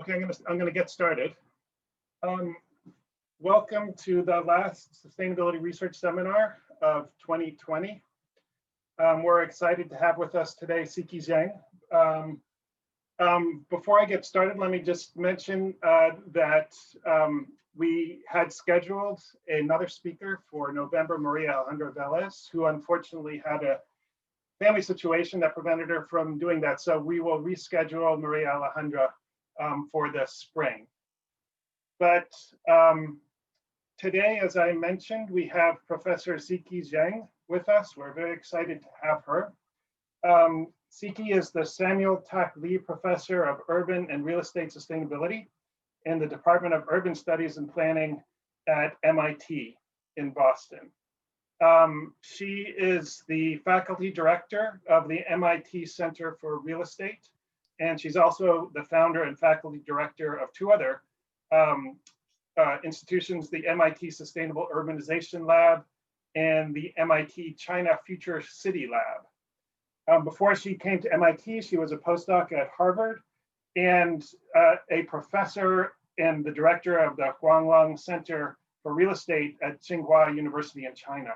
Okay, I'm gonna get started. Welcome to the last Sustainability Research Seminar of 2020. We're excited to have with us today Siki Zheng. Before I get started, let me just mention that we had scheduled another speaker for November, Maria Alejandra Velez, who unfortunately had a family situation that prevented her from doing that. So we will reschedule Maria Alejandra for the spring. But today, as I mentioned, we have Professor Siki Zheng with us. We're very excited to have her. Siki is the Samuel Tak Lee Professor of Urban and Real Estate Sustainability in the Department of Urban Studies and Planning at MIT in Boston. She is the faculty director of the MIT Center for Real Estate, and she's also the founder and faculty director of two other institutions, the MIT Sustainable Urbanization Lab and the MIT China Future City Lab. Before she came to MIT, she was a postdoc at Harvard and a professor and the director of the Huanglong Center for Real Estate at Tsinghua University in China.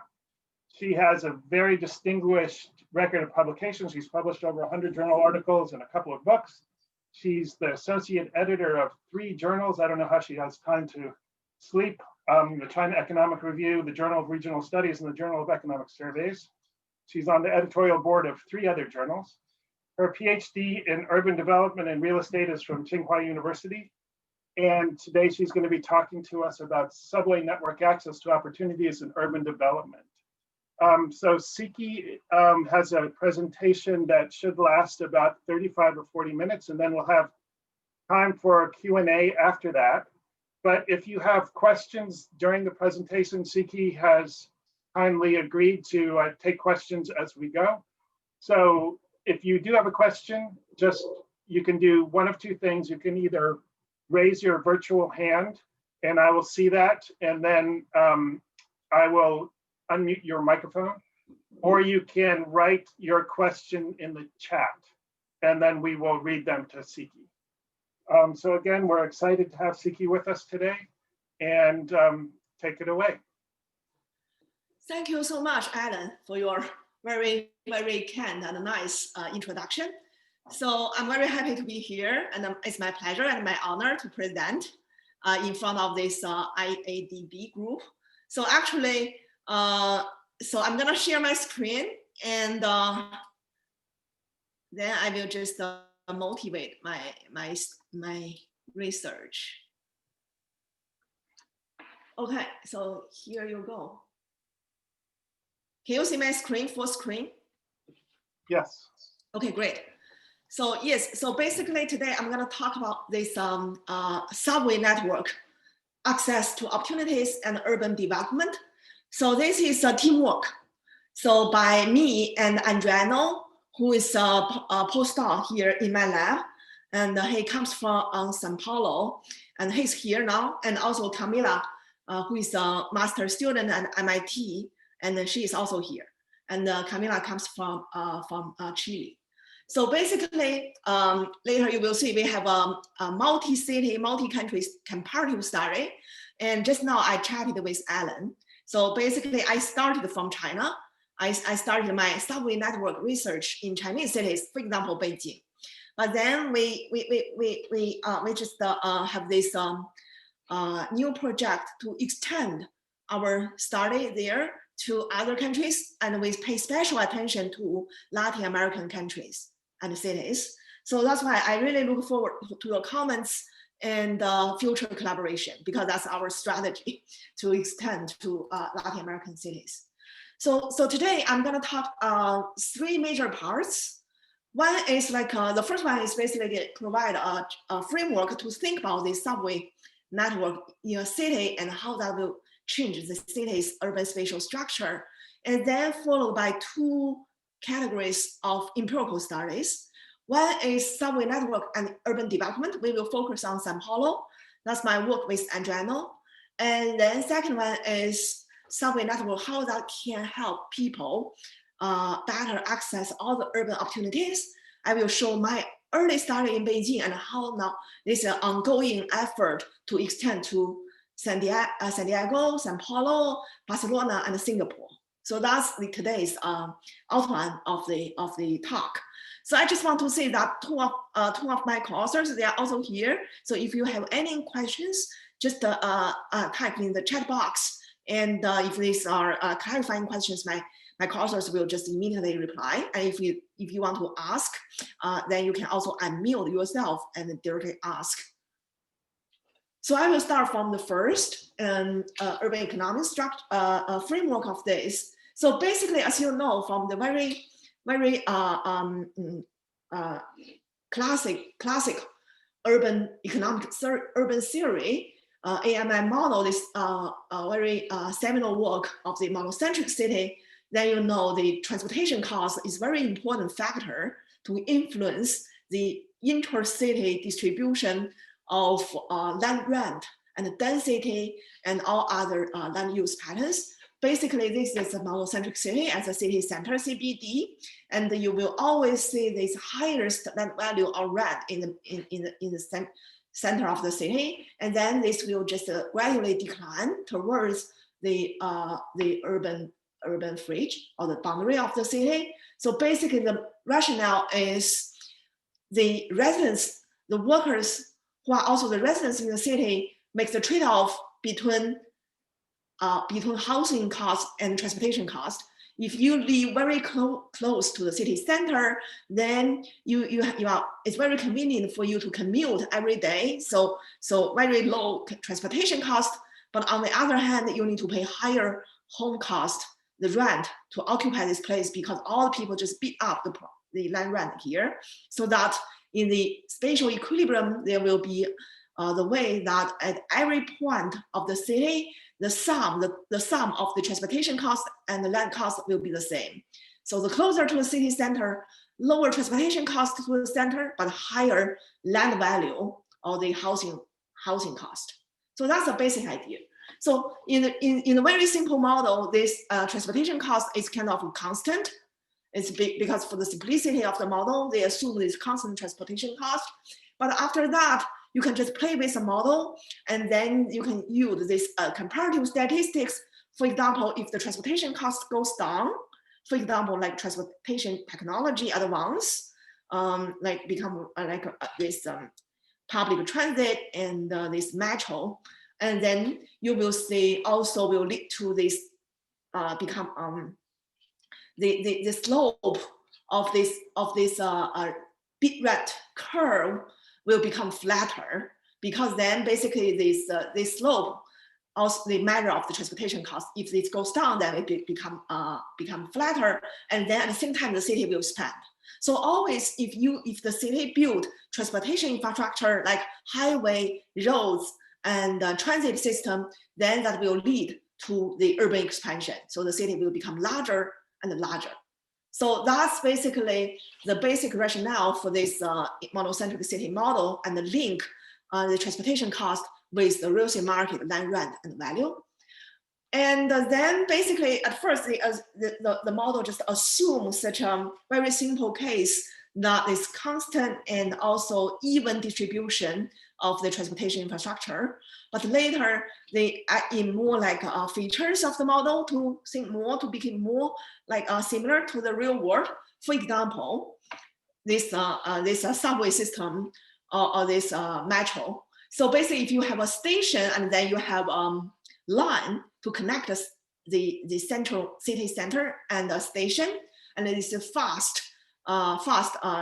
She has a very distinguished record of publications. She's published over 100 journal articles and a couple of books. She's the associate editor of 3 journals. I don't know how she has time to sleep. The China Economic Review, the Journal of Regional Studies, and the Journal of Economic Surveys. She's on the editorial board of 3 other journals. Her PhD in urban development and real estate is from Tsinghua University. And today she's going to be talking to us about subway network access to opportunities in urban development. So Siki has a presentation that should last about 35 or 40 minutes, and then we'll have time for a Q&A after that. But if you have questions during the presentation, Siki has kindly agreed to take questions as we go. So if you do have a question, you can do one of 2 things. You can either raise your virtual hand, and I will see that, and then I will unmute your microphone, or you can write your question in the chat, and then we will read them to Siki. So again, we're excited to have Siki with us today, and take it away. Thank you so much, Alan, for your very, very kind and nice introduction. So I'm very happy to be here, and it's my pleasure and my honor to present in front of this IADB group. So actually, so I'm gonna share my screen, and then I will just motivate my research. Okay, so here you go. Can you see my screen, full screen? Yes. Okay, great. So yes, so basically today I'm gonna talk about this subway network, access to opportunities and urban development. So this is a teamwork. So by me and Adriano, who is a postdoc here in my lab, and he comes from São Paulo, and he's here now, and also Camila, who is a master student at MIT, and she is also here. And Camila comes from Chile. So basically, later you will see we have a multi-city, multi-country comparative study. And just now I chatted with Alan. So basically I started from China. I started my subway network research in Chinese cities, for example, Beijing. But then we just have this new project to extend our study there to other countries, and we pay special attention to Latin American countries and cities. So that's why I really look forward to your comments and future collaboration, because that's our strategy to extend to Latin American cities. So today I'm gonna talk 3 major parts. One is like, the first one is basically provide a framework to think about the subway network in a city and how that will change the city's urban spatial structure. And then followed by 2 categories of empirical studies. One is subway network and urban development. We will focus on São Paulo. That's my work with Adriano. And then second one is subway network, how that can help people better access all the urban opportunities. I will show my early started in Beijing and how now this ongoing effort to extend to Santiago, São Paulo, Barcelona, and Singapore. So that's today's outline of the talk. So I just want to say that two of my co-authors, they are also here. So if you have any questions, just type in the chat box. And if these are clarifying questions, my co-authors will just immediately reply. And if you want to ask, then you can also unmute yourself and directly ask. So I will start from the first urban economics framework of this. So basically, as you know, from the very classic urban theory, AMI model is very seminal work of the monocentric city. Then you know the transportation cost is very important factor to influence the intercity distribution of land rent and density and all other land use patterns. Basically, this is a monocentric city as a city center, CBD, and you will always see this highest land value or rent in the center of the city, and then this will just gradually decline towards the urban fringe or the boundary of the city. So basically, the rationale is the residents, the workers who are also the residents in the city, make the trade-off between housing cost and transportation cost. If you live very close to the city center, then it's very convenient for you to commute every day. So very low transportation cost. But on the other hand, you need to pay higher home cost, the rent, to occupy this place because all the people just beat up the land rent here. So that in the spatial equilibrium, there will be the way that at every point of the city, the sum of the transportation cost and the land cost will be the same. So the closer to the city center, lower transportation cost to the center, but higher land value or the housing cost. So that's the basic idea. So in a very simple model, this transportation cost is kind of constant. It's big because for the simplicity of the model, they assume this constant transportation cost. But after that, you can just play with the model, and then you can use this comparative statistics. For example, if the transportation cost goes down, for example, like transportation technology advance, like become this public transit and this metro, and then you will see also will lead to this become the slope of this bit rate curve will become flatter, because then basically this slope, also the measure of the transportation cost, if it goes down, then it become flatter, and then at the same time the city will expand. So always, if the city build transportation infrastructure like highway, roads, and transit system, then that will lead to the urban expansion. So the city will become larger and larger. So that's basically the basic rationale for this monocentric city model, and the link the transportation cost with the real estate market, land rent, and value. And then basically at first the model just assumes such a very simple case that is constant and also even distribution of the transportation infrastructure. But later they add in more like features of the model to think more, to become more like similar to the real world. For example, this subway system or this metro. So basically, if you have a station and then you have line to connect the central city center and the station, and it is a fast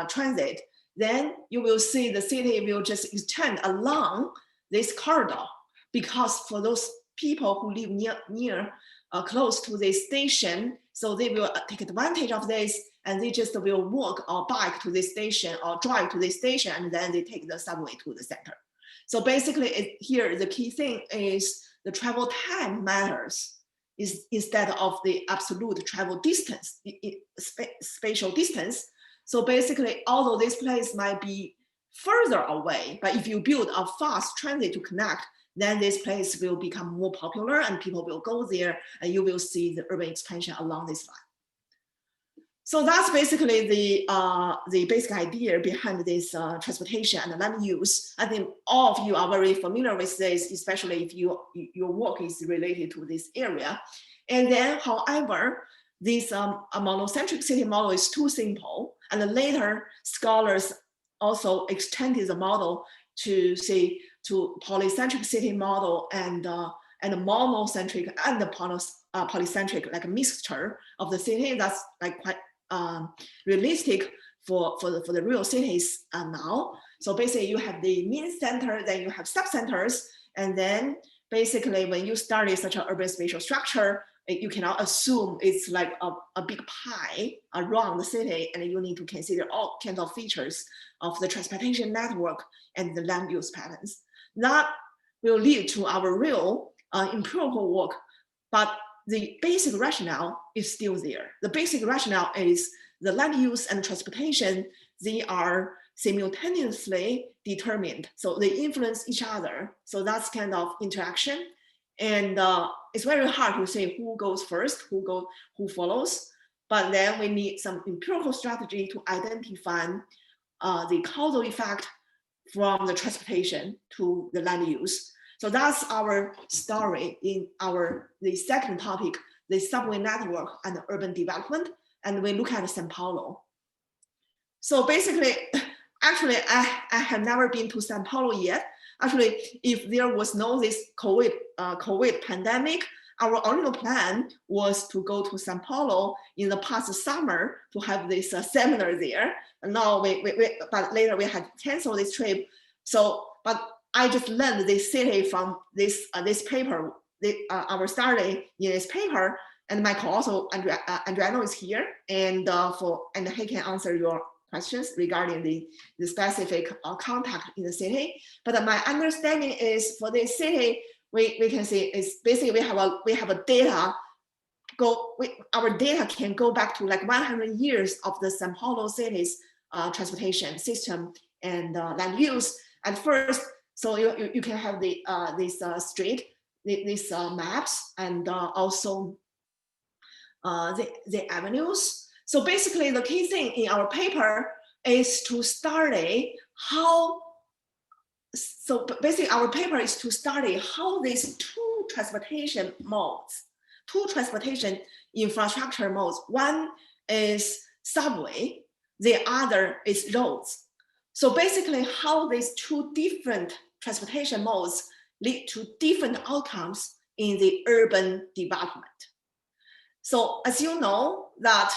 transit, then you will see the city will just extend along this corridor, because for those people who live near close to the station, so they will take advantage of this, and they just will walk or bike to the station or drive to the station, and then they take the subway to the center. So basically here the key thing is the travel time matters instead of the absolute travel distance, spatial distance. So basically, although this place might be further away, but if you build a fast transit to connect, then this place will become more popular and people will go there, and you will see the urban expansion along this line. So that's basically the basic idea behind this transportation and land use. I think all of you are very familiar with this, especially if your work is related to this area. And then, however, this monocentric city model is too simple. And later, scholars also extended the model to say to polycentric city model and monocentric and polycentric, like a mixture of the city. That's like quite realistic for the real cities now. So basically you have the main center, then you have sub-centers, and then basically when you study such an urban spatial structure, you cannot assume it's like a big pie around the city, and you need to consider all kinds of features of the transportation network and the land use patterns. That will lead to our real empirical work, but the basic rationale is still there. The basic rationale is the land use and transportation, they are simultaneously determined. So they influence each other. So that's kind of interaction. And it's very hard to say who goes first, who follows. But then we need some empirical strategy to identify the causal effect from the transportation to the land use. So that's our story in the second topic, the subway network and urban development. And we look at São Paulo. So basically, actually, I have never been to São Paulo yet. Actually, if there was no this COVID pandemic, our original plan was to go to São Paulo in the past summer to have this seminar there. And now but later we had to cancel this trip. So, but I just learned this city from this paper, our study in this paper, and my co-author Andriano is here, and he can answer your questions regarding the specific contact in the city. But my understanding is for this city, we can see is basically we have a data our data can go back to like 100 years of the São Paulo city's transportation system and land use. At first, so you can have this street, these maps, and also the avenues. So basically, the key thing in our paper is to study how. So basically, our paper is to study how these two transportation modes, two transportation infrastructure modes. One is subway, the other is roads. So basically, how these two different transportation modes lead to different outcomes in the urban development. So as you know that,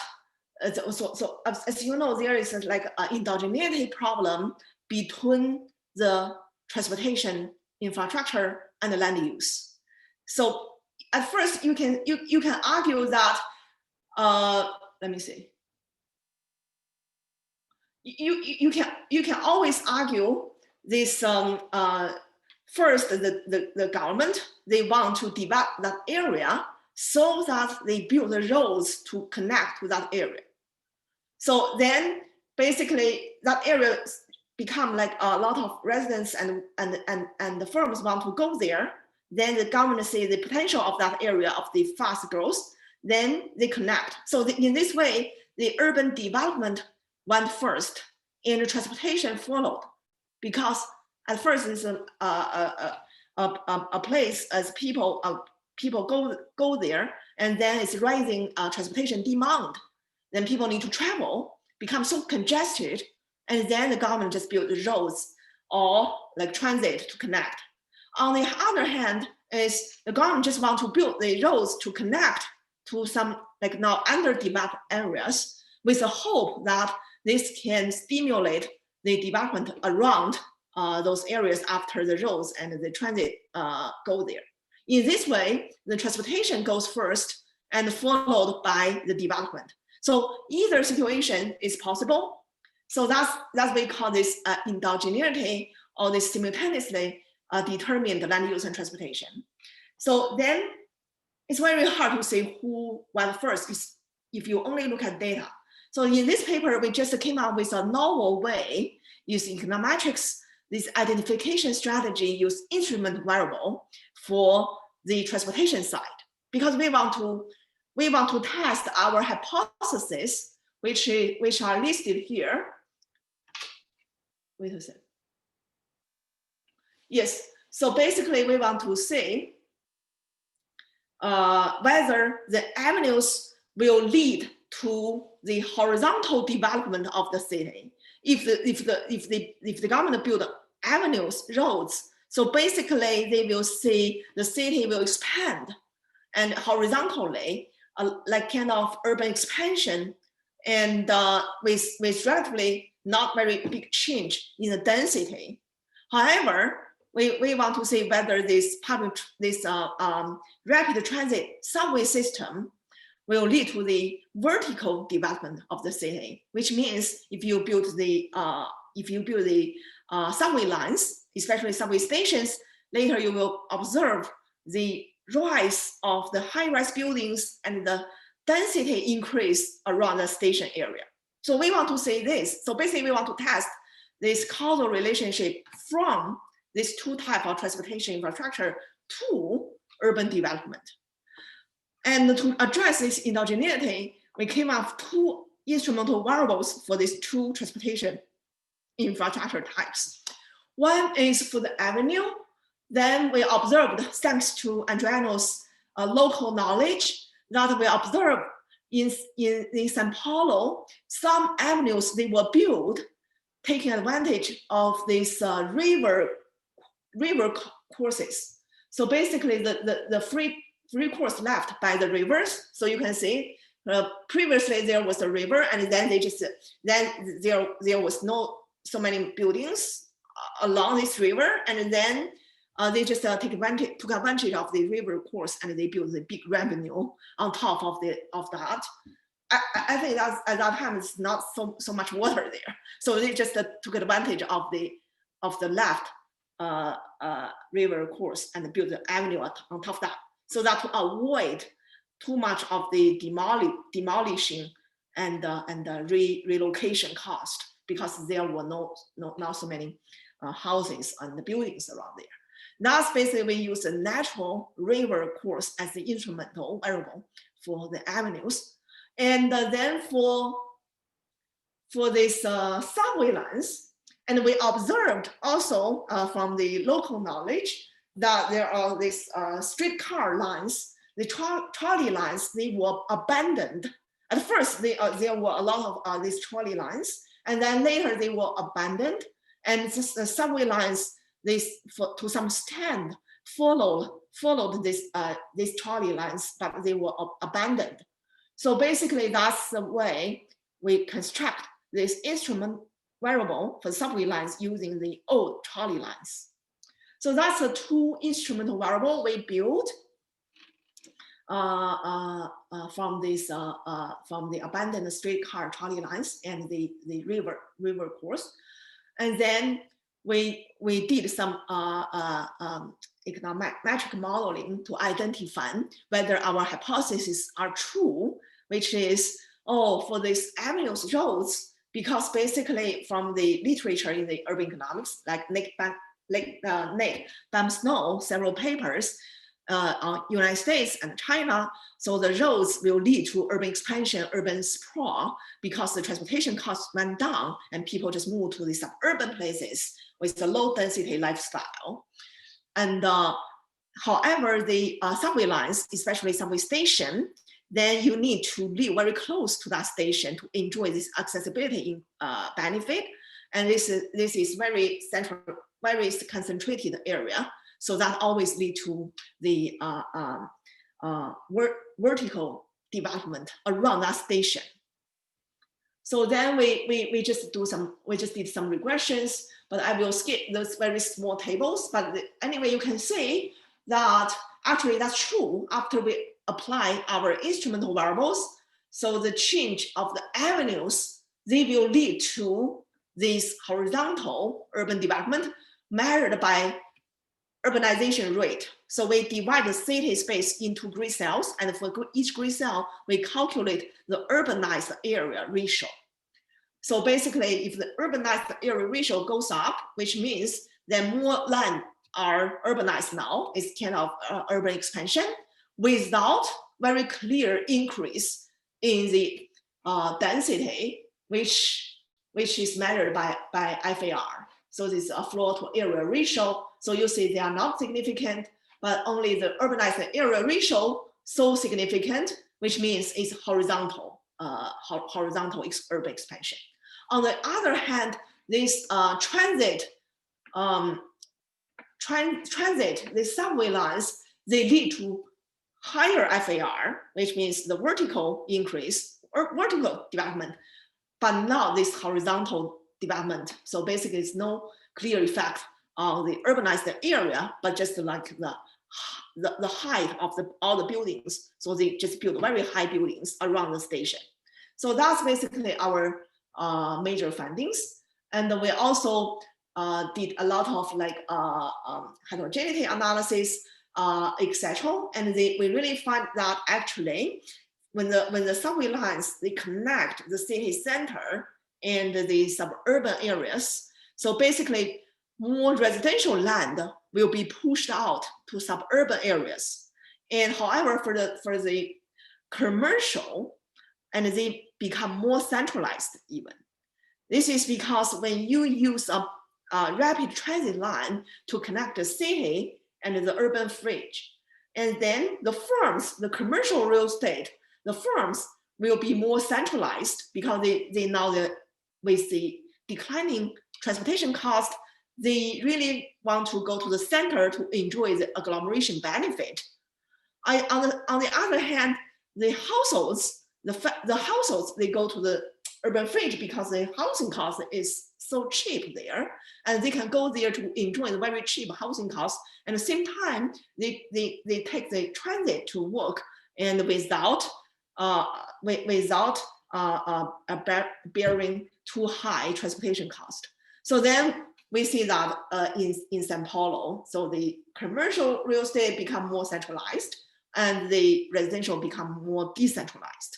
as you know, there is like an endogeneity problem between the transportation infrastructure and the land use. So at first you can argue that let me see. You can always argue this first the government, they want to develop that area so that they build the roads to connect to that area. So then basically that area become like a lot of residents and the firms want to go there. Then the government see the potential of that area of the fast growth, then they connect. So in this way, the urban development went first and the transportation followed, because at first it's a place as people go there, and then it's rising transportation demand. Then people need to travel, become so congested, and then the government just built the roads or like transit to connect. On the other hand, is the government just want to build the roads to connect to some like now underdeveloped areas with the hope that this can stimulate the development around those areas after the roads and the transit go there. In this way, the transportation goes first and followed by the development. So either situation is possible. So that's we call this endogeneity, or this simultaneously determined land use and transportation. So then it's very hard to say who went first if you only look at data. So in this paper, we just came up with a novel way using econometrics. This identification strategy use instrument variable for the transportation side, because we want to test our hypothesis which are listed here. Wait a second. Yes, so basically we want to see whether the avenues will lead to the horizontal development of the city. If the government build avenues, roads, so basically they will see the city will expand and horizontally, like kind of urban expansion, and with relatively not very big change in the density. However, we want to see whether this rapid transit subway system will lead to the vertical development of the city, which means if you build the subway lines, especially subway stations, later you will observe the rise of the high-rise buildings and the density increase around the station area. So we want to say this. So basically we want to test this causal relationship from these two types of transportation infrastructure to urban development. And to address this endogeneity, we came up with two instrumental variables for these two transportation infrastructure types. One is for the avenue. Then we observed, thanks to Adriano's local knowledge, that we observed in São Paulo, some avenues they were built taking advantage of these river courses. So basically the free course left by the rivers. So you can see previously there was a river, and then there was no so many buildings along this river, and then they just took advantage of the river course, and they built the big revenue on top of that. I think that at that time it's not so much water there, so they just took advantage of the left river course and built the avenue on top of that, so that to avoid too much of the demolishing and relocation cost, because there were not so many houses and buildings around there. That's basically we use the natural river course as the instrumental variable for the avenues. And then for this subway lines, and we observed also from the local knowledge that there are these streetcar lines, the trolley lines, they were abandoned. At first, there were a lot of these trolley lines, and then later they were abandoned, and just the subway lines, to some extent followed these trolley lines, but they were abandoned. So basically, that's the way we construct this instrument variable for subway lines using the old trolley lines. So that's the two instrumental variable we built from the abandoned streetcar trolley lines and the river course. And then we did some econometric modeling to identify whether our hypotheses are true, which is, for these avenues, roads, because basically from the literature in the urban economics, like Nick Bam-Snow, several papers on United States and China, so the roads will lead to urban expansion, urban sprawl, because the transportation costs went down and people just moved to the suburban places with the low density lifestyle. And however, the subway lines, especially subway station, then you need to live very close to that station to enjoy this accessibility benefit. And this is very central, very concentrated area. So that always lead to the vertical development around that station. So then we just did some regressions, but I will skip those very small tables. But anyway, you can see that actually that's true after we apply our instrumental variables. So the change of the avenues, they will lead to this horizontal urban development measured by urbanization rate. So we divide the city space into grid cells, and for each grid cell, we calculate the urbanized area ratio. So basically, if the urbanized area ratio goes up, which means that more land are urbanized now, it's kind of urban expansion, without very clear increase in the density, which is measured by FAR. So this is a floor to area ratio. So you see they are not significant, but only the urbanized area ratio so significant, which means it's horizontal, urban expansion. On the other hand, this transit, the subway lines, they lead to higher FAR, which means the vertical increase or vertical development, but not this horizontal development. So basically, it's no clear effect on the urbanized area, but just like the height of all the buildings. So they just build very high buildings around the station. So that's basically our major findings. And we also did a lot of like heterogeneity analysis, etc. And we really find that actually, when the subway lines, they connect the city center and the suburban areas. So basically, more residential land will be pushed out to suburban areas. And however, for the commercial, and they become more centralized even. This is because when you use a rapid transit line to connect the city and the urban fringe, and then the firms, the commercial real estate, the firms will be more centralized because they now, with the declining transportation cost, they really want to go to the center to enjoy the agglomeration benefit. On the other hand, the households, they go to the urban fringe because the housing cost is so cheap there, and they can go there to enjoy the very cheap housing costs. At the same time, they take the transit to work, and without bearing too high transportation cost. So then we see that in São Paulo, so the commercial real estate become more centralized, and the residential become more decentralized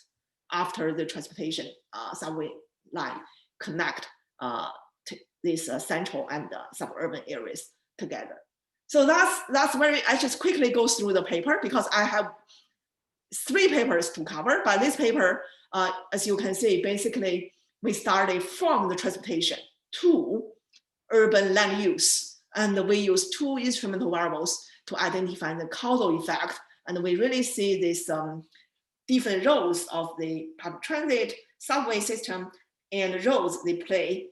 after the transportation subway line connect these central and suburban areas together. So that's very, I just quickly go through the paper because I have 3 papers to cover, but this paper, as you can see, basically we started from the transportation to urban land use, and we use 2 instrumental variables to identify the causal effect, and we really see these different roles of the public transit, subway system, and roads, they play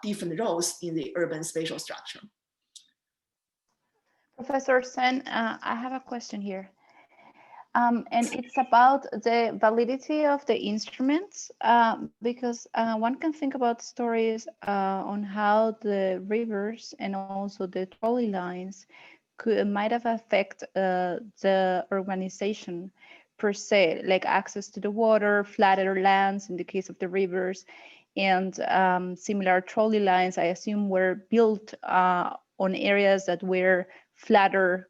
different roles in the urban spatial structure. Professor Sen, I have a question here. And it's about the validity of the instruments, because one can think about stories on how the rivers and also the trolley lines might have affected the urbanization per se, like access to the water, flatter lands in the case of the rivers, and similar trolley lines, I assume, were built on areas that were flatter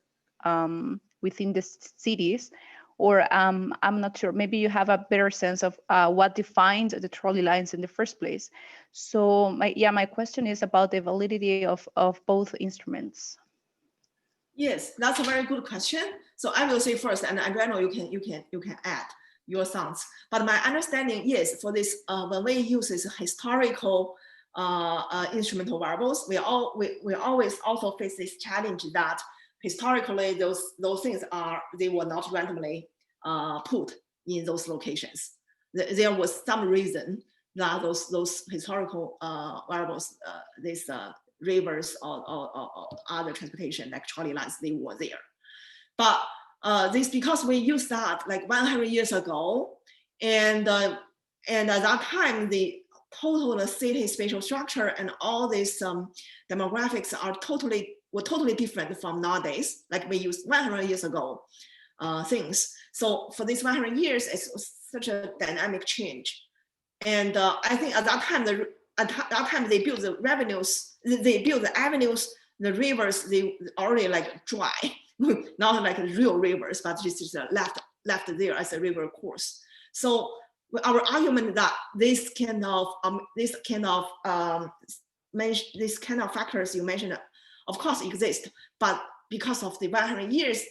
within the cities. Or I'm not sure, maybe you have a better sense of what defined the trolley lines in the first place. So my question is about the validity of both instruments. Yes, that's a very good question. So I will say first, and Adriano, you can add your thoughts. But my understanding is for this, when we use this historical instrumental variables, we always also face this challenge that historically those things they were not randomly put in those locations. There was some reason that those historical variables, these rivers or other transportation like trolley lines, they were there. But this because we used that like 100 years ago, and at that time the total city spatial structure and all these demographics were totally different from nowadays. Like we used 100 years ago things. So for these 100 years, it's such a dynamic change. And I think at that time they built the they built the avenues, the rivers, they already like dry, not like real rivers, but just left there as a river course. So our argument that this kind of factors you mentioned, of course, exist, but because of the 100 years,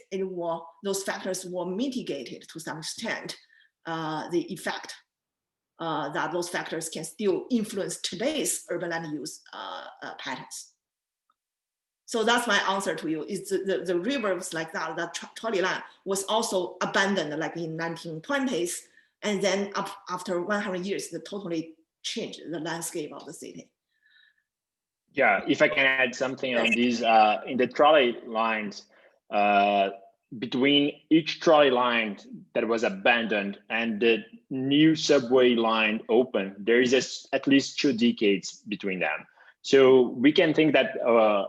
those factors were mitigated to some extent, the effect. that those factors can still influence today's urban land use patterns. So that's my answer to you. Is the rivers like that trolley line was also abandoned like in 1920s, and then after 100 years, they totally changed the landscape of the city. Yeah, if I can add something on these, in the trolley lines, between each trolley line that was abandoned and the new subway line open, there is at least 2 decades between them. So we can think that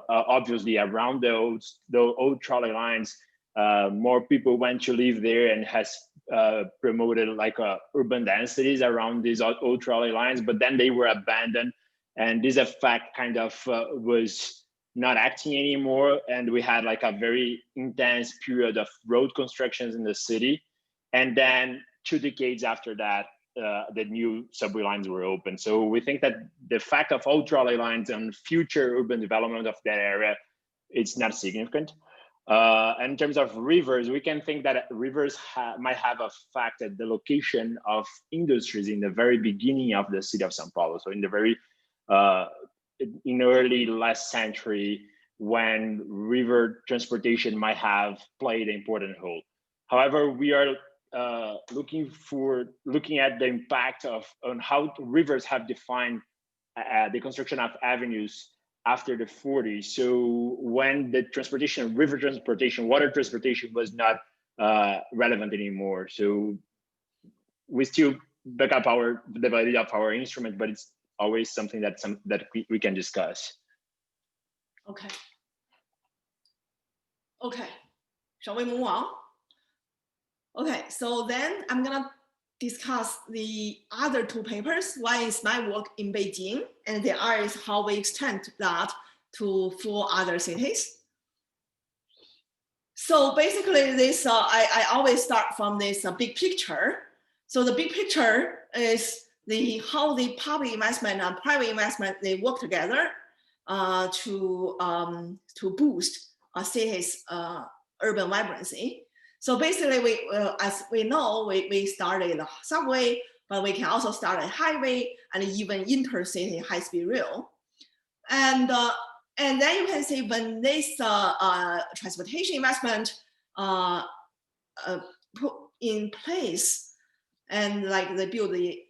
obviously around the old trolley lines, more people went to live there and has promoted like urban densities around these old trolley lines, but then they were abandoned, and this effect kind of was not acting anymore, and we had like a very intense period of road constructions in the city, and then 2 decades after that, the new subway lines were open. So we think that the fact of old trolley lines and future urban development of that area, it's not significant. And in terms of rivers, we can think that rivers might have affected the location of industries in the very beginning of the city of São Paulo. So in the very in early last century, when river transportation might have played an important role. However, we are looking at the impact on how rivers have defined the construction of avenues after the 40s. So when the transportation, river transportation, water transportation was not relevant anymore. So we still back up the validity of our instrument, but it's always something that we can discuss. Okay. Okay, shall we move on? Okay, so then I'm gonna discuss the other 2 papers. One is my work in Beijing, and the other is how we extend that to 4 other cities. So basically this, I always start from this big picture. So the big picture is how the public investment and private investment, they work together to boost a city's urban vibrancy. So basically, as we know, we started the subway, but we can also start a highway and even intercity high-speed rail. And then you can see when this transportation investment put in place, and like they build the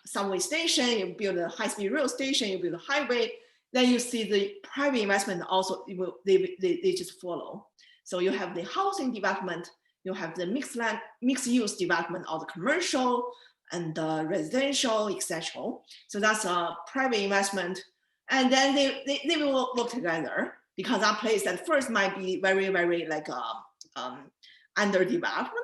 subway station, you build a high-speed rail station, you build a highway, then you see the private investment also, they just follow. So you have the housing development, you have the mixed use development of the commercial and residential, etc. So that's a private investment. And then they will work together, because that place at first might be very, very like underdeveloped.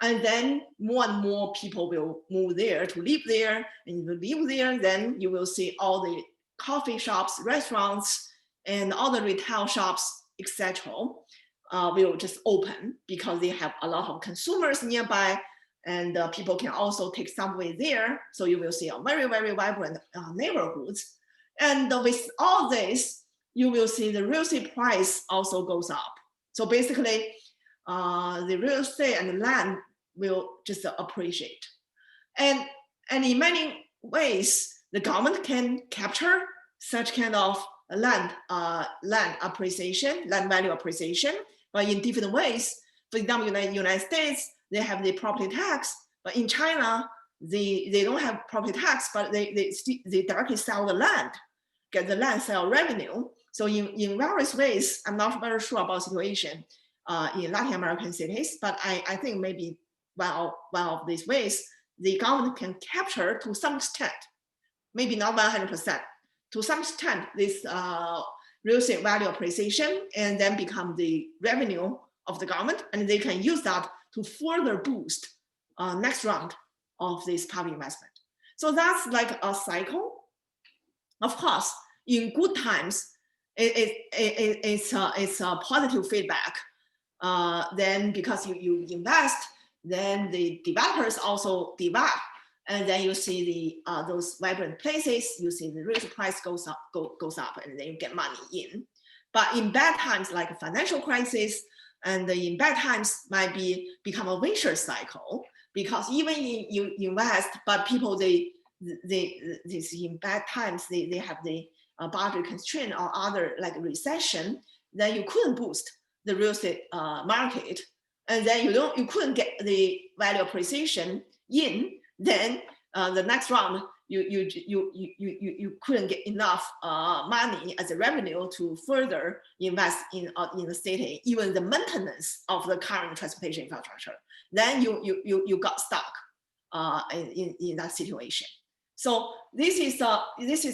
And then more and more people will move there to live there, and you live there, then you will see all the coffee shops, restaurants, and all the retail shops, etc. Will just open, because they have a lot of consumers nearby, and people can also take subway there. So you will see a very, very vibrant neighborhoods. And with all this, you will see the real estate price also goes up. So basically, the real estate and the land will just appreciate. And in many ways, the government can capture such kind of land appreciation, land value appreciation, but in different ways. For example, in the United States, they have the property tax, but in China, they don't have property tax, but they directly sell the land, get the land sale revenue. So in various ways, I'm not very sure about the situation in Latin American cities, but I think maybe one of these ways, the government can capture to some extent, maybe not 100%, to some extent, this real estate value appreciation, and then become the revenue of the government, and they can use that to further boost next round of this public investment. So that's like a cycle. Of course, in good times, it's a positive feedback. Then because you invest, then the developers also develop, and then you see the those vibrant places. You see the real estate price goes up, and then you get money in. But in bad times, like a financial crisis, and in bad times might become a vicious cycle. because even you invest, but people this in bad times they have the budget constraint or other like recession, then you couldn't boost the real estate market, and then you couldn't get the value appreciation in. Then the next round you couldn't get enough money as a revenue to further invest in the city, even the maintenance of the current transportation infrastructure. Then you got stuck in that situation. So this is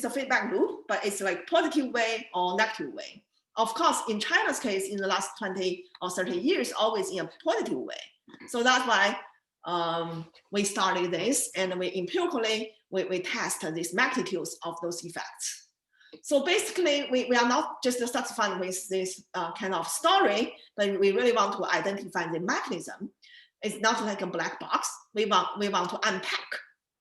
a feedback loop, but it's like positive way or negative way. Of course, in China's case, in the last 20 or 30 years, always in a positive way. So that's why we started this, and we empirically we test these magnitudes of those effects. So basically, we are not just satisfied with this kind of story, but we really want to identify the mechanism. It's not like a black box. We want to unpack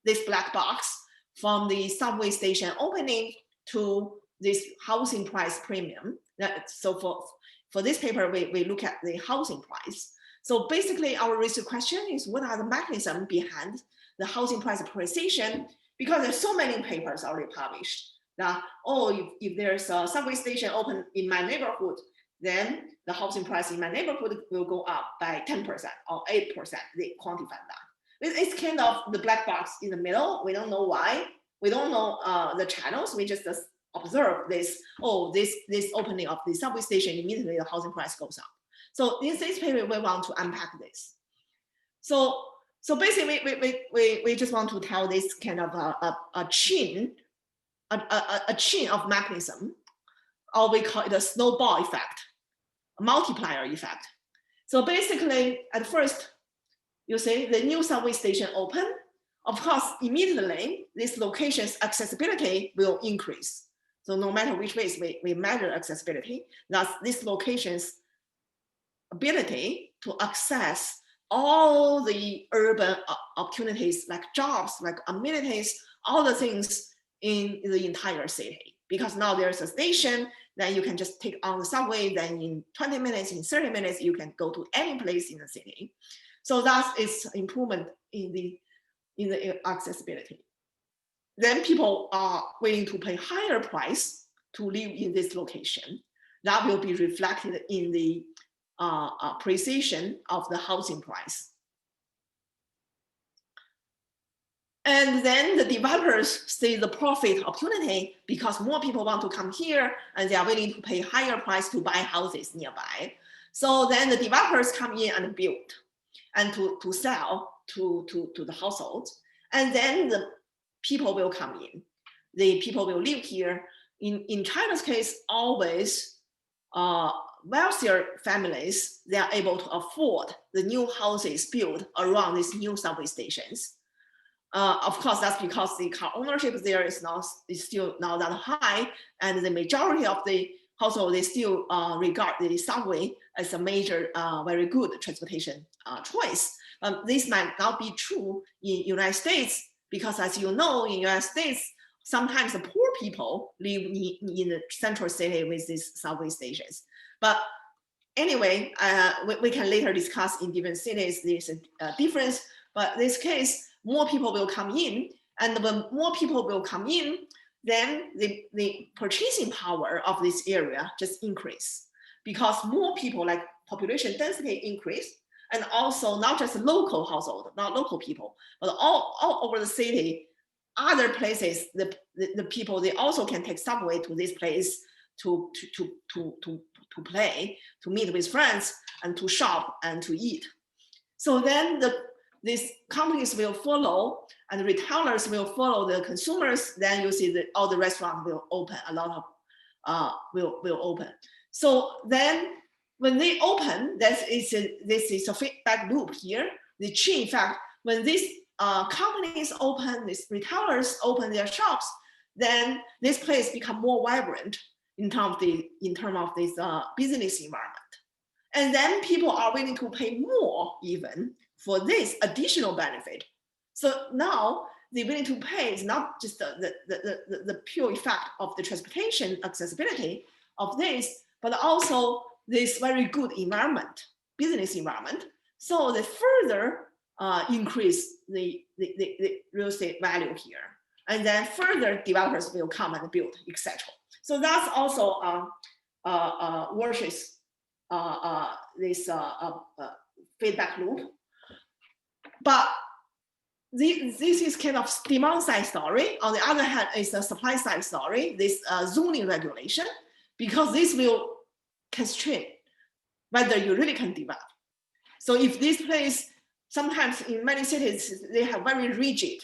this black box from the subway station opening to this housing price premium. So for this paper, we look at the housing price. So basically, our research question is, what are the mechanisms behind the housing price appreciation? Because there's so many papers already published that, oh, if there's a subway station open in my neighborhood, then the housing price in my neighborhood will go up by 10% or 8%. They quantify that. It's kind of the black box in the middle. We don't know why. We don't know the channels. We just observe this. Oh, this opening of the subway station, immediately the housing price goes up. So in this paper, we want to unpack this. So basically, we just want to tell this kind of a chain of mechanism, or we call it a snowball effect, a multiplier effect. So basically, at first, you see the new subway station open. Of course, immediately, this location's accessibility will increase. So no matter which ways we measure accessibility, that's this location's ability to access all the urban opportunities like jobs, like amenities, all the things in the entire city. Because now there's a station, then you can just take on the subway, then in 20 minutes, in 30 minutes, you can go to any place in the city. So that is improvement in the accessibility. Then people are willing to pay higher price to live in this location. That will be reflected in the appreciation of the housing price. And then the developers see the profit opportunity because more people want to come here and they are willing to pay higher price to buy houses nearby. So then the developers come in and build and to sell to the households. And then the people will come in. The people will live here. In China's case, always wealthier families, they are able to afford the new houses built around these new subway stations. Of course, that's because the car ownership there is still not that high, and the majority of the household, they still regard the subway as a major, very good transportation choice. This might not be true in United States, because as you know, in United States, sometimes the poor people live in the central city with these subway stations. But anyway, we can later discuss in different cities this difference. But in this case, more people will come in, and when more people will come in, then the purchasing power of this area just increase, because more people, like population density increase, and also not just local household, not local people, but all over the city, other places, the people, they also can take subway to this place to play, to meet with friends, and to shop and to eat. So then these companies will follow, and the retailers will follow the consumers. Then you see that all the restaurants will open, a lot of will open. So then when they open, this is a feedback loop here. The chain effect, when these companies open, these retailers open their shops, then this place become more vibrant in terms of this business environment. And then people are willing to pay more even for this additional benefit. So now the willing to pay is not just the pure effect of the transportation accessibility of this, but also this very good environment, business environment. So they further increase the real estate value here. And then further developers will come and build, etc. So that's also washes this feedback loop. But this is kind of demand side story. On the other hand, it's a supply side story, this zoning regulation, because this will constrain whether you really can develop. So if this place, sometimes in many cities, they have very rigid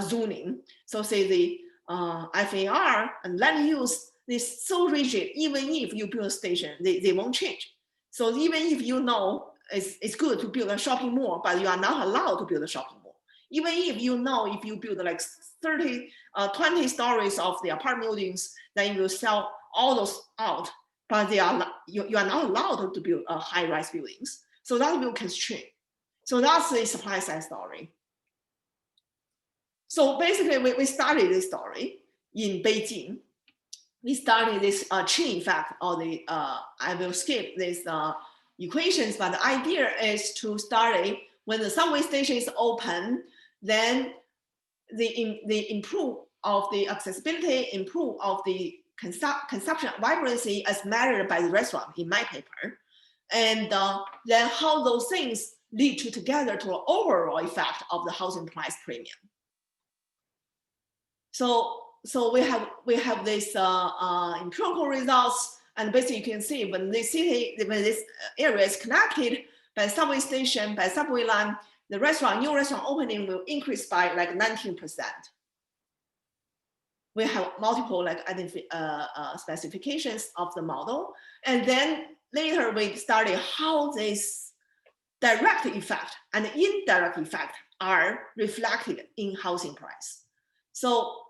zoning. So say the FAR and land use is so rigid, even if you build a station, they won't change. So even if you know it's good to build a shopping mall, but you are not allowed to build a shopping mall. Even if you know if you build like 20 stories of the apartment buildings, then you will sell all those out, but you are not allowed to build high-rise buildings. So that will constrain. So that's the supply side story. So basically, we started this story in Beijing. We started this chain effect, or the I will skip these equations, but the idea is to start it when the subway station is open, then the improve of the accessibility, improve of the consumption vibrancy as measured by the restaurant in my paper, and then how those things lead together to an overall effect of the housing price premium. So we have this empirical results, and basically you can see when this area is connected by subway station, by subway line, the new restaurant opening will increase by like 19%. We have multiple like specifications of the model, and then later we studied how this direct effect and indirect effect are reflected in housing price. So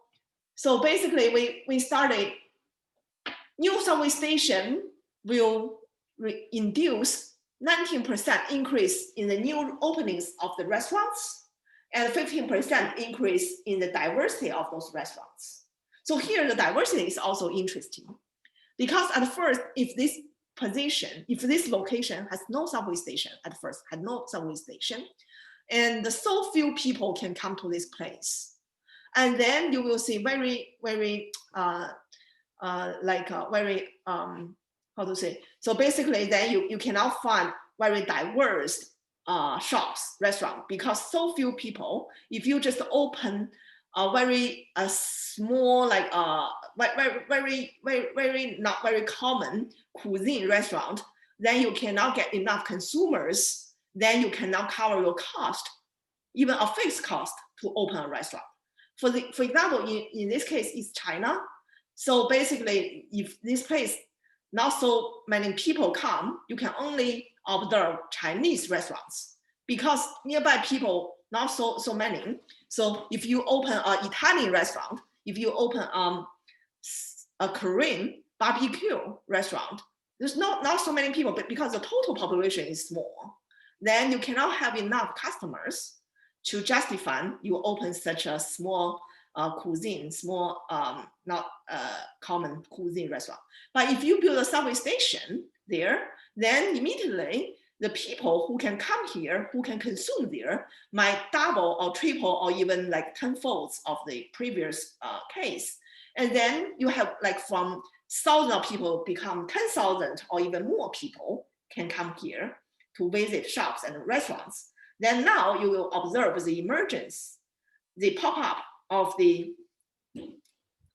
basically, we started new subway station will induce 19% increase in the new openings of the restaurants and 15% increase in the diversity of those restaurants. So here the diversity is also interesting, because at first, if this location has no subway station, at first had no subway station, and so few people can come to this place. And then you will see very how to say? So basically, then you cannot find very diverse shops, restaurant, because so few people. If you just open a very small, like very not very common cuisine restaurant, then you cannot get enough consumers. Then you cannot cover your cost, even a fixed cost, to open a restaurant. For example, in this case, it's China. So basically, if this place not so many people come, you can only observe Chinese restaurants, because nearby people not so many. So if you open an Italian restaurant, if you open a Korean barbecue restaurant, there's not so many people, but because the total population is small, then you cannot have enough customers to justify you open such a small cuisine, small not common cuisine restaurant. But if you build a subway station there, then immediately the people who can come here, who can consume there, might double or triple or even like 10-folds of the previous case. And then you have like from 1,000 of people become 10,000 or even more people can come here to visit shops and restaurants. Then now you will observe the emergence, the pop-up of the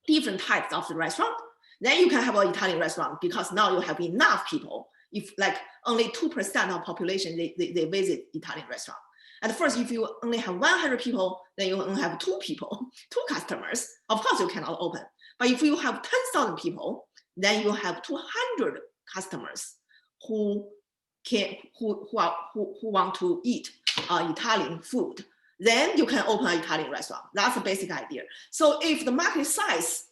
different types of the restaurant. Then you can have an Italian restaurant, because now you have enough people. If like only 2% of population, they visit Italian restaurant. At first, if you only have 100 people, then you only have 2 customers. Of course, you cannot open. But if you have 10,000 people, then you have 200 customers who want to eat Italian food. Then you can open an Italian restaurant. That's the basic idea. So if the market size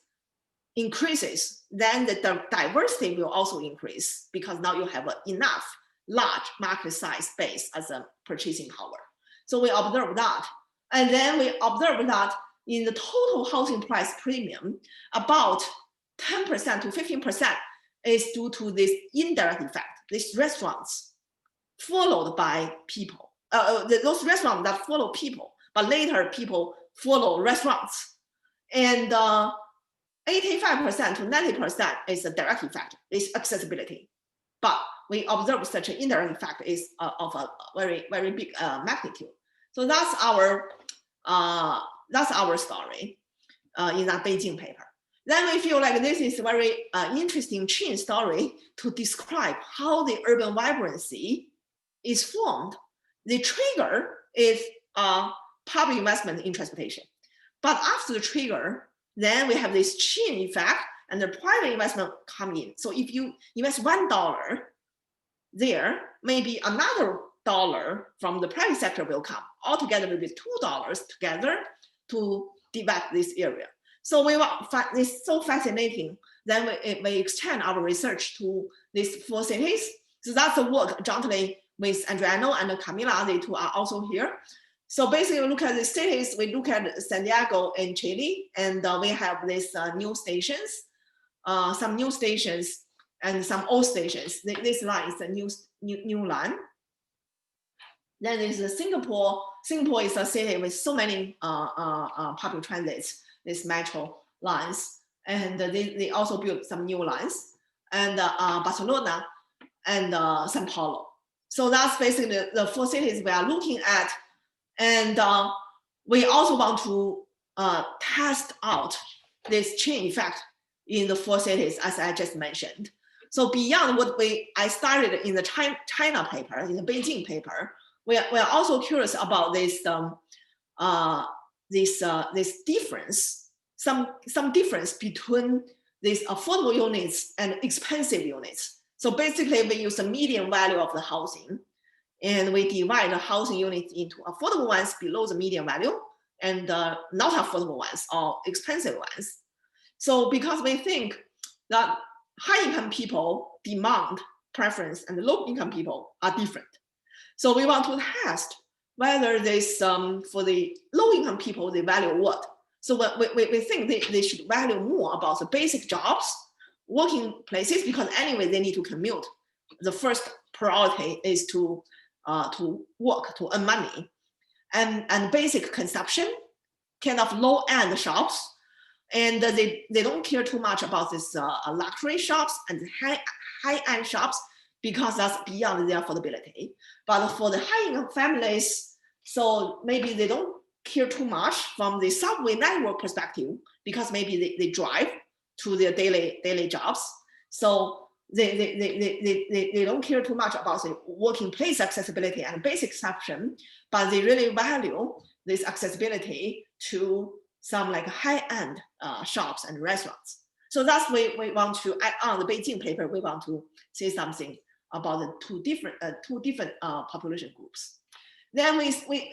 increases, then the diversity will also increase, because now you have enough large market size base as a purchasing power. So we observe that. And then we observe that in the total housing price premium, about 10% to 15% is due to this indirect effect, these restaurants followed by people. those restaurants that follow people, but later people follow restaurants. And 85% to 90% is a direct effect, is accessibility. But we observe such an indirect effect is of a very, very big magnitude. So that's our story in that Beijing paper. Then we feel like this is a very interesting chain story to describe how the urban vibrancy is formed. The trigger is public investment in transportation. But after the trigger, then we have this chain effect and the private investment come in. So if you invest $1 there, maybe another $1 from the private sector will come. Altogether will be $2 together to develop this area. So we find this so fascinating. Then we extend our research to these 4 cities. So that's the work jointly with Adriano and Camila. They two are also here. So basically, we look at the cities. We look at Santiago and Chile, and we have these new stations, some new stations and some old stations. This line is a new line. Then there's Singapore. Singapore is a city with so many public transits, these metro lines, and they also built some new lines, and Barcelona and São Paulo. So that's basically the 4 cities we are looking at, and we also want to test out this chain effect in the 4 cities, as I just mentioned. So beyond what I started in the China paper, in the Beijing paper, we are also curious about this this difference, some difference between these affordable units and expensive units. So basically, we use the median value of the housing, and we divide the housing units into affordable ones below the median value and not affordable ones or expensive ones. So because we think that high-income people demand preference and low-income people are different. So we want to test whether this, for the low-income people, they value what. So we think they should value more about the basic jobs, working places, because anyway, they need to commute. The first priority is to work, to earn money. And basic consumption, kind of low-end shops, and they don't care too much about this luxury shops and high-end shops, because that's beyond their affordability. But for the high-income families, so maybe they don't care too much from the subway network perspective, because maybe they drive to their daily jobs. So they don't care too much about the working place accessibility and basic consumption, but they really value this accessibility to some like high-end shops and restaurants. So that's why we want to add on the Beijing paper. We want to say something about the two different population groups. Then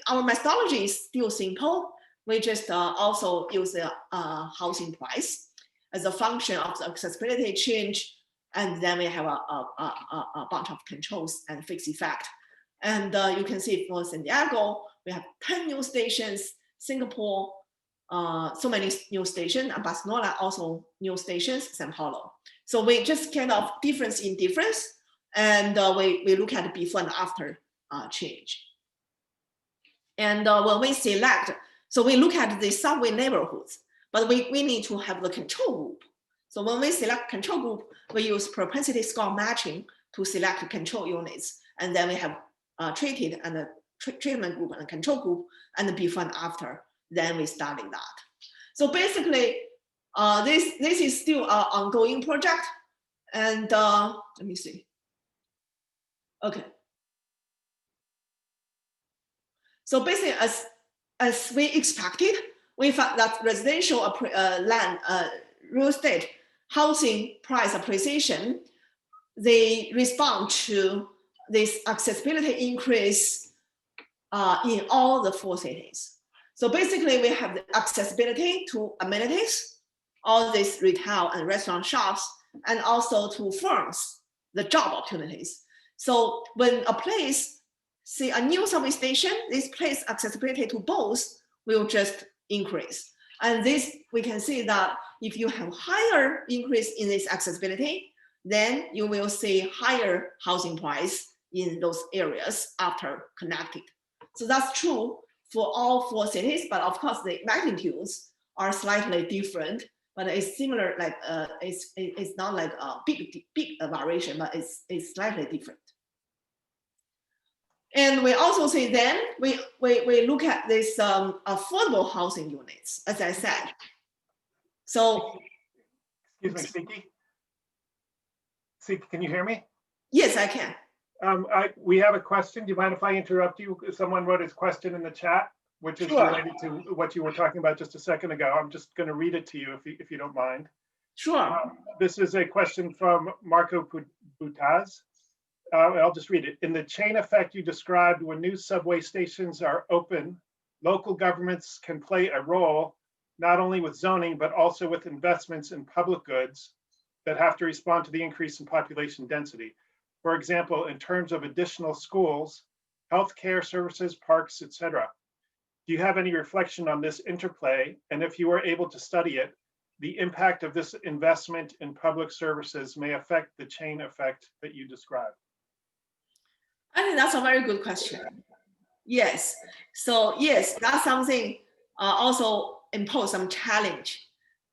our methodology is still simple. We just also use the housing price as a function of the accessibility change, and then we have a bunch of controls and fixed effect. And you can see for Santiago, we have 10 new stations. Singapore, so many new stations, and Barcelona also new stations, São Paulo. So we just kind of difference in difference, and we look at before and after change. And when we select, so we look at the subway neighborhoods, but we need to have the control group. So when we select control group, we use propensity score matching to select control units, and then we have treated and a treatment group and a control group, and the before and after. Then we study that. So basically, this is still an ongoing project, and let me see. Okay. So basically, as we expected, we found that residential land, real estate, housing price appreciation, they respond to this accessibility increase in all the 4 cities. So basically, we have the accessibility to amenities, all these retail and restaurant shops, and also to firms, the job opportunities. So when a place see a new subway station, this place accessibility to both will just increase. And this, we can see that if you have higher increase in this accessibility, then you will see higher housing price in those areas after connected So that's true for all 4 cities, but of course the magnitudes are slightly different, but it's similar, like it's not like a big variation, but it's slightly different. And we also see then we look at this affordable housing units, as I said. So, excuse me, Siki. Siki, can you hear me? Yes, I can. We have a question. Do you mind if I interrupt you? Someone wrote his question in the chat, which is Sure. related to what you were talking about just a second ago. I'm just going to read it to you if you don't mind. Sure. This is a question from Marco Butaz. I'll just read it. In the chain effect you described, when new subway stations are open, local governments can play a role, not only with zoning, but also with investments in public goods that have to respond to the increase in population density. For example, in terms of additional schools, healthcare services, parks, etc. Do you have any reflection on this interplay? And if you were able to study it, the impact of this investment in public services may affect the chain effect that you described? I think that's a very good question. Yes. So yes, that's something also impose some challenge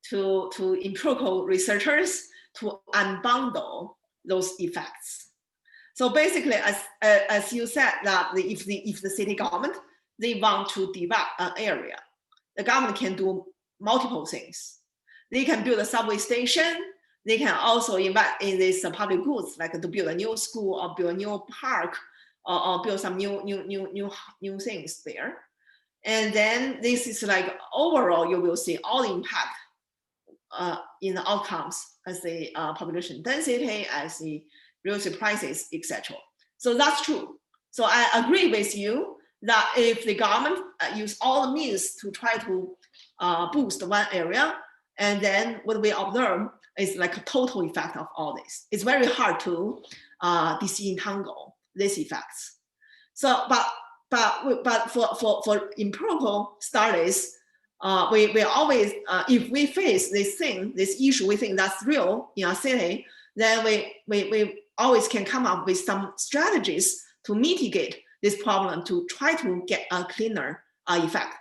to empirical researchers to unbundle those effects. So basically, as you said, that if the city government, they want to develop an area, the government can do multiple things. They can build a subway station. They can also invest in these public goods, like to build a new school or build a new park, or build some new things there. And then this is like overall, you will see all the impact in the outcomes as the population density, as the real estate prices, etc. So that's true. So I agree with you that if the government use all the means to try to boost one area, and then what we observe is like a total effect of all this. It's very hard to disentangle these effects. So, but for empirical studies, we always, if we face this issue, we think that's real in a city, then we always can come up with some strategies to mitigate this problem, to try to get a cleaner effect.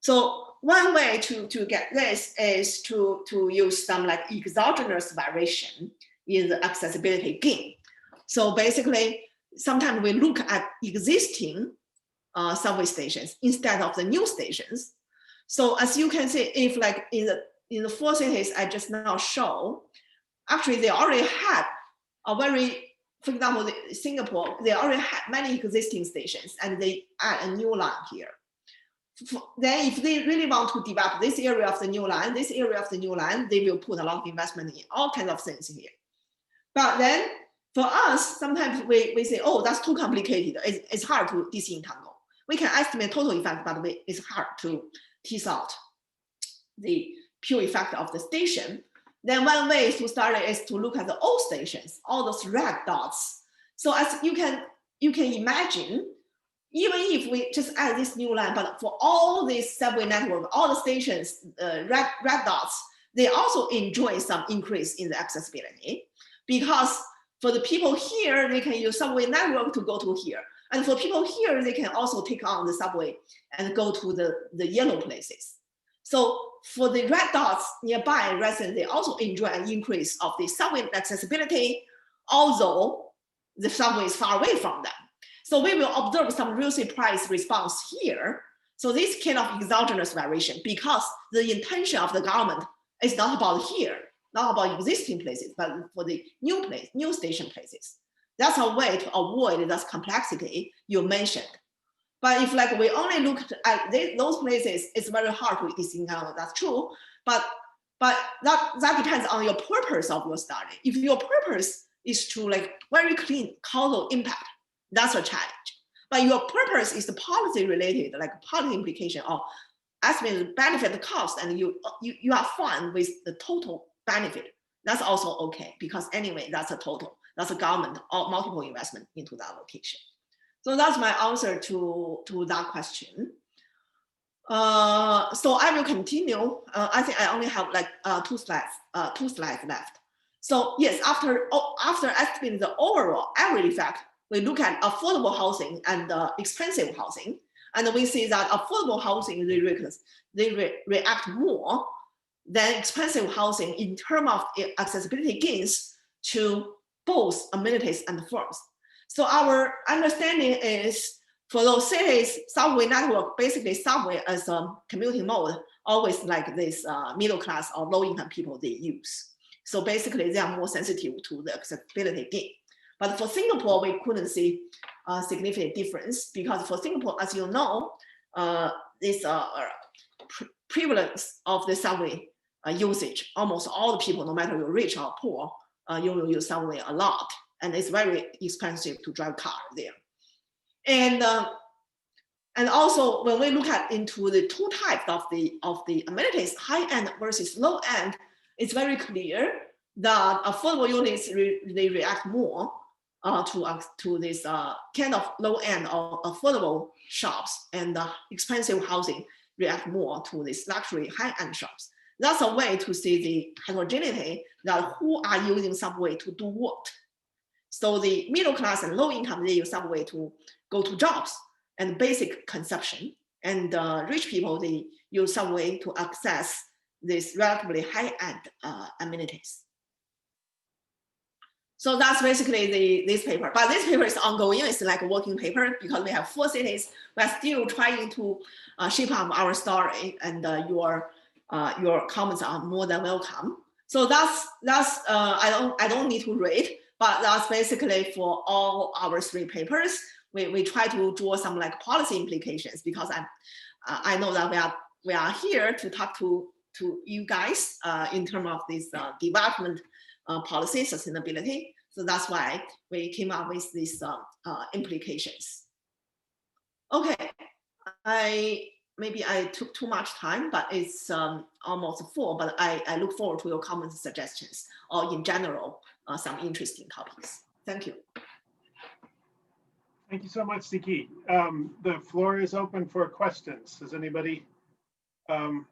So one way to get this is to use some like exogenous variation in the accessibility gain. So basically, sometimes we look at existing subway stations instead of the new stations. So as you can see, if like in the 4 cities I just now show, actually they already had a very, for example, Singapore, they already had many existing stations and they add a new line here. Then if they really want to develop this area of the new line, this area of the new line, they will put a lot of investment in all kinds of things here. But then for us, sometimes we say, oh, that's too complicated. It's hard to disentangle. We can estimate total effect, but it's hard to tease out the pure effect of the station. Then one way to start it is to look at the old stations, all those red dots. So as you can imagine, even if we just add this new line, but for all this subway network, all the stations, red dots, they also enjoy some increase in the accessibility, because for the people here, they can use subway network to go to here. And for people here, they can also take on the subway and go to the yellow places. So for the red dots nearby residents, they also enjoy an increase of the subway accessibility, although the subway is far away from them. So we will observe some real estate price response here. So this kind of exogenous variation, because the intention of the government is not about here, not about existing places, but for the new station places. That's a way to avoid that complexity you mentioned. But if like we only look at those places, it's very hard to disentangle. That's true. But that depends on your purpose of your study. If your purpose is to like very clean causal impact, that's a challenge. But your purpose is the policy related, like policy implication of estimating the benefit, the cost, and you are fine with the total benefit. That's also okay, because anyway, that's a total. That's a government or multiple investment into that location. So that's my answer to that question. So I will continue. I think I only have like two slides left. So yes, after estimating the overall average effect, we look at affordable housing and expensive housing. And we see that affordable housing, they react more than expensive housing in terms of accessibility gains to both amenities and firms. So our understanding is for those cities, subway network, basically subway as a commuting mode, always like this middle class or low income people they use. So basically they are more sensitive to the accessibility gain. But for Singapore, we couldn't see a significant difference because for Singapore, as you know, this prevalence of the subway usage, almost all the people, no matter you're rich or poor, you will use subway a lot. And it's very expensive to drive car there. And also when we look at into the two types of the amenities, high end versus low end, it's very clear that affordable units they react more to this kind of low end or affordable shops, and expensive housing react more to this luxury high end shops. That's a way to see the heterogeneity that who are using subway to do what. So the middle class and low income, they use subway to go to jobs and basic consumption. And rich people, they use subway to access this relatively high-end amenities. So that's basically this paper. But this paper is ongoing. It's like a working paper because we have 4 cities. We're still trying to shape up our story, and your comments are more than welcome. So that's I don't need to read, but that's basically for all our 3 papers. We try to draw some like policy implications because I know that we are here to talk to you guys in terms of this development policy sustainability. So that's why we came up with these implications. Okay, maybe I took too much time, but it's almost full. But I look forward to your comments and suggestions, or in general, some interesting topics. Thank you. Thank you so much, Siki. The floor is open for questions. Does anybody want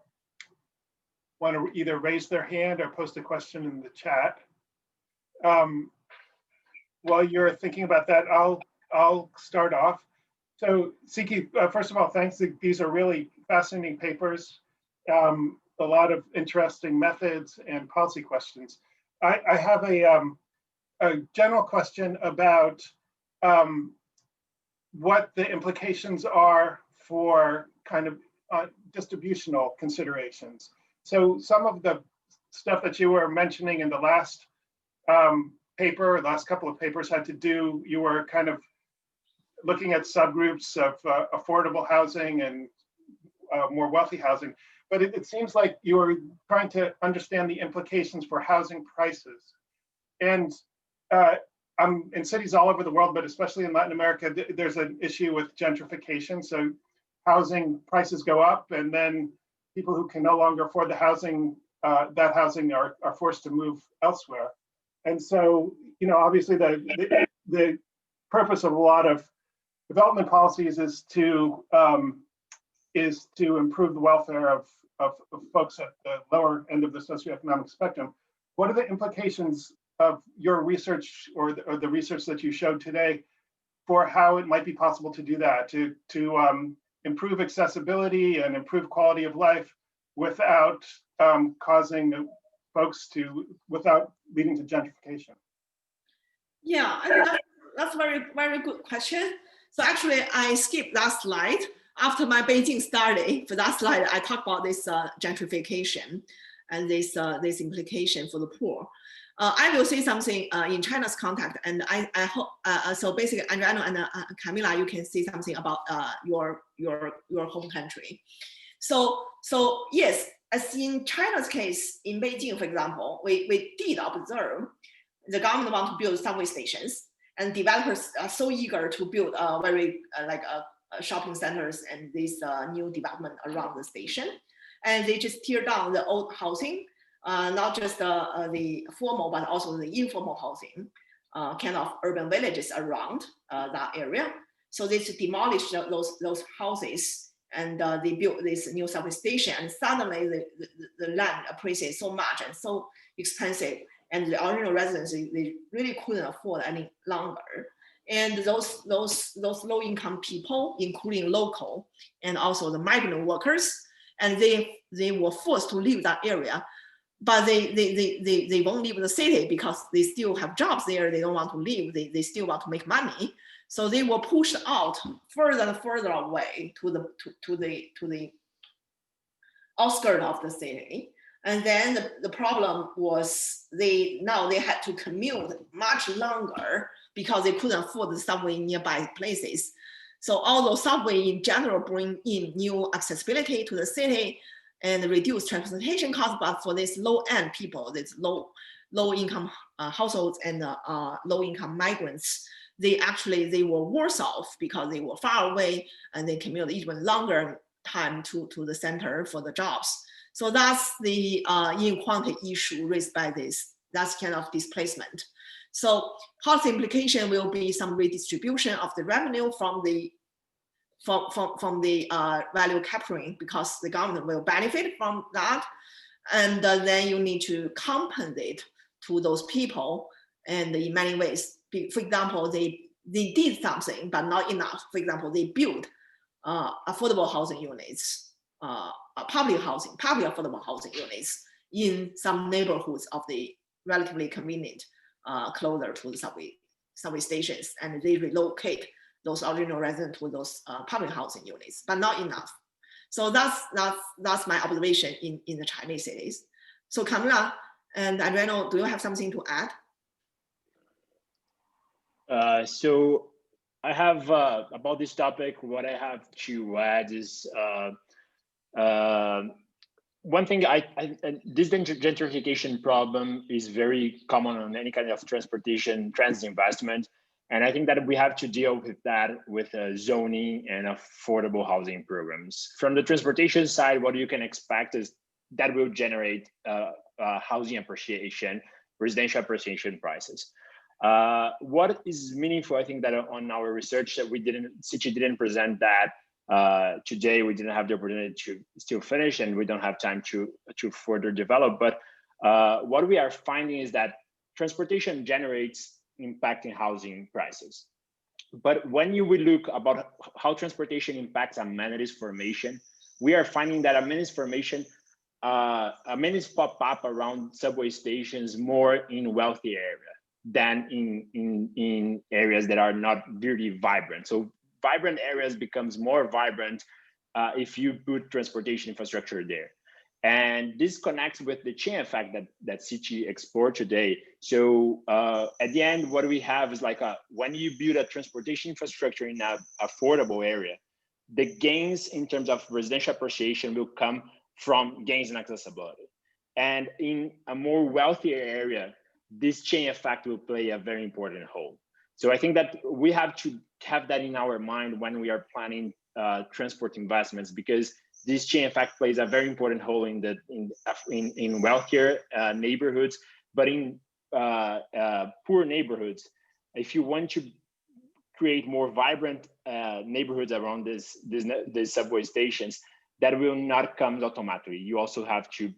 to either raise their hand or post a question in the chat? While you're thinking about that, I'll start off. So Siki, first of all, thanks. These are really fascinating papers. A lot of interesting methods and policy questions. I have a general question about what the implications are for kind of distributional considerations. So some of the stuff that you were mentioning in the last paper, last couple of papers had to do, you were kind of looking at subgroups of affordable housing and more wealthy housing. But it seems like you were trying to understand the implications for housing prices. And I'm in cities all over the world, but especially in Latin America, there's an issue with gentrification. So housing prices go up, and then people who can no longer afford the housing, that housing are forced to move elsewhere. And so, you know, obviously the purpose of a lot of development policies is to improve the welfare of folks at the lower end of the socioeconomic spectrum. What are the implications of your research or the research that you showed today for how it might be possible to do that, to improve accessibility and improve quality of life without causing folks without leading to gentrification? Yeah, I think that's very, very good question. So actually I skipped that slide. After my Beijing study, for that slide, I talked about this gentrification and this implication for the poor. I will say something in China's context, and I hope so. Basically, Adriano and Camila, you can say something about your home country. So yes, as in China's case, in Beijing, for example, we did observe the government want to build subway stations, and developers are so eager to build very shopping centers and this new development around the station, and they just tear down the old housing. Not just the formal, but also the informal housing, kind of urban villages around that area. So they demolished those houses, and they built this new subway station, and suddenly the land appreciates so much and so expensive, and the original residents, they really couldn't afford any longer. And those low-income people, including local and also the migrant workers, and they were forced to leave that area, but they won't leave the city because they still have jobs there. They don't want to leave. They still want to make money. So they were pushed out further and further away to the outskirts of the city. And then the problem was now they had to commute much longer because they couldn't afford the subway in nearby places. So although subway in general bring in new accessibility to the city and reduce transportation costs, but for these low-end people, these low-income households and low-income migrants, they were worse off because they were far away and they commute even longer time to the center for the jobs. So that's the inequality issue raised by this. That's kind of displacement. So policy implication will be some redistribution of the revenue from the value capturing, because the government will benefit from that. And then you need to compensate to those people, and in many ways. For example, they did something, but not enough. For example, they built affordable housing units, public affordable housing units in some neighborhoods of the relatively convenient, closer to the subway stations, and they relocate those original residents to those public housing units, but not enough. So that's my observation in the Chinese cities. So Camila and Adriano, do you have something to add? So I have about this topic, what I have to add is one thing. This gentrification problem is very common on any kind of transportation transit investment, and I think that we have to deal with that with zoning and affordable housing programs. From the transportation side, what you can expect is that will generate housing appreciation, residential appreciation prices. What is meaningful, I think that on our research that Sichi didn't present that today, we didn't have the opportunity to still finish, and we don't have time to further develop. But what we are finding is that transportation generates impact in housing prices. But when you will look about how transportation impacts amenities formation, we are finding that amenities formation, amenities pop up around subway stations more in wealthy areas than in areas that are not really vibrant. So vibrant areas becomes more vibrant if you put transportation infrastructure there. And this connects with the chain effect that Sichi explored today. So at the end, what we have is like when you build a transportation infrastructure in an affordable area, the gains in terms of residential appreciation will come from gains in accessibility. And in a more wealthier area, this chain effect will play a very important role. So I think that we have to have that in our mind when we are planning transport investments, because this chain effect plays a very important role in wealthier neighborhoods, but in poor neighborhoods, if you want to create more vibrant neighborhoods around these subway stations, that will not come automatically. You also have to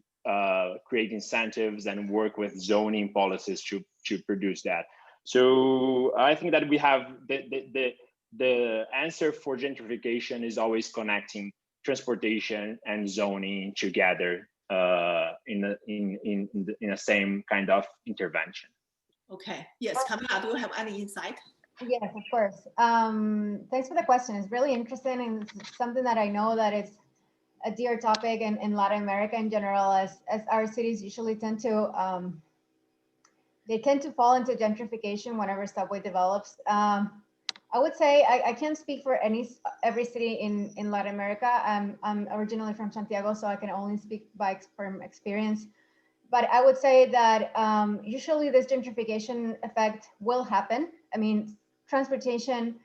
create incentives and work with zoning policies to produce that. So I think that we have the answer for gentrification is always connecting transportation and zoning together in a same kind of intervention. Okay. Yes, Camila, do you have any insight? Yes, of course. Thanks for the question. It's really interesting, and it's something that I know that it's a dear topic in Latin America in general, as our cities usually tend to they tend to fall into gentrification whenever subway develops. I would say I can't speak for every city in Latin America. I'm originally from Santiago, so I can only speak from experience. But I would say that usually this gentrification effect will happen. I mean, transportation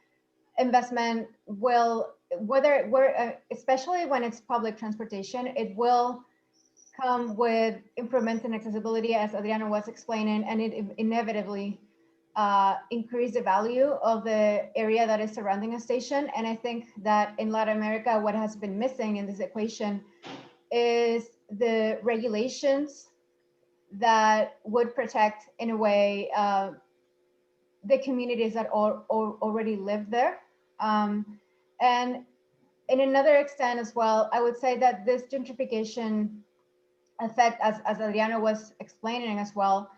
investment will, especially when it's public transportation, it will come with improvements in accessibility, as Adriano was explaining, and it inevitably increase the value of the area that is surrounding a station. And I think that in Latin America, what has been missing in this equation is the regulations that would protect, in a way, the communities that already live there. And in another extent as well, I would say that this gentrification effect, as Adriana was explaining as well,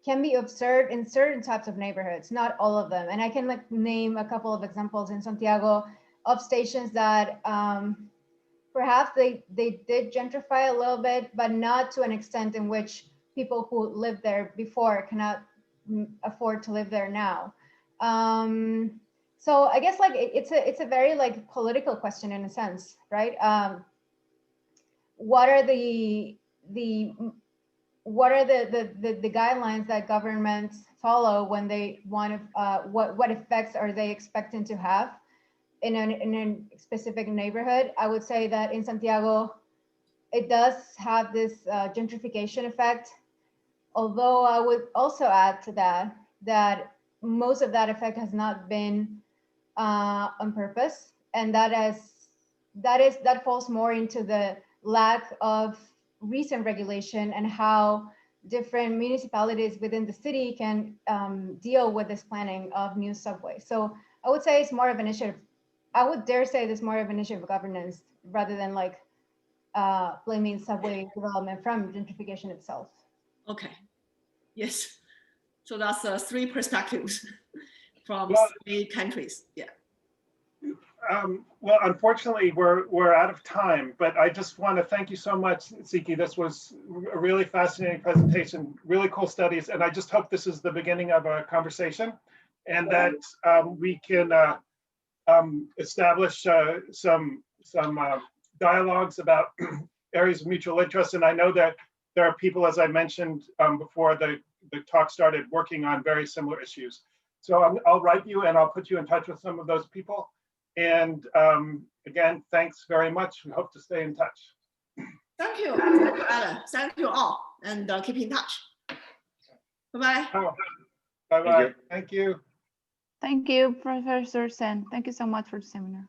can be observed in certain types of neighborhoods, not all of them. And I can like name a couple of examples in Santiago of stations that perhaps they did gentrify a little bit, but not to an extent in which people who lived there before cannot afford to live there now. So I guess like it's a very like political question in a sense, right? What are the guidelines that governments follow when they want to, what effects are they expecting to have in a specific neighborhood? I would say that in Santiago, it does have this gentrification effect. Although I would also add to that most of that effect has not been on purpose, and that falls more into the lack of recent regulation and how different municipalities within the city can deal with this planning of new subways. So I would say it's more of an issue. I would dare say this more of an issue of governance rather than like blaming subway development from gentrification itself. Okay. Yes. So that's 3 perspectives from 3 countries. Yeah. Well, unfortunately, we're out of time, but I just want to thank you so much, Siki. This was a really fascinating presentation, really cool studies, and I just hope this is the beginning of a conversation, and that we can establish some dialogues about areas of mutual interest. And I know that there are people, as I mentioned before the talk started, working on very similar issues. So I'll write you and I'll put you in touch with some of those people. And again, thanks very much. We hope to stay in touch. Thank you. Thank you, Alan. Thank you all. And keep in touch. Bye-bye. Oh, bye-bye. Thank you. Thank you, Professor Sen. Thank you so much for the seminar.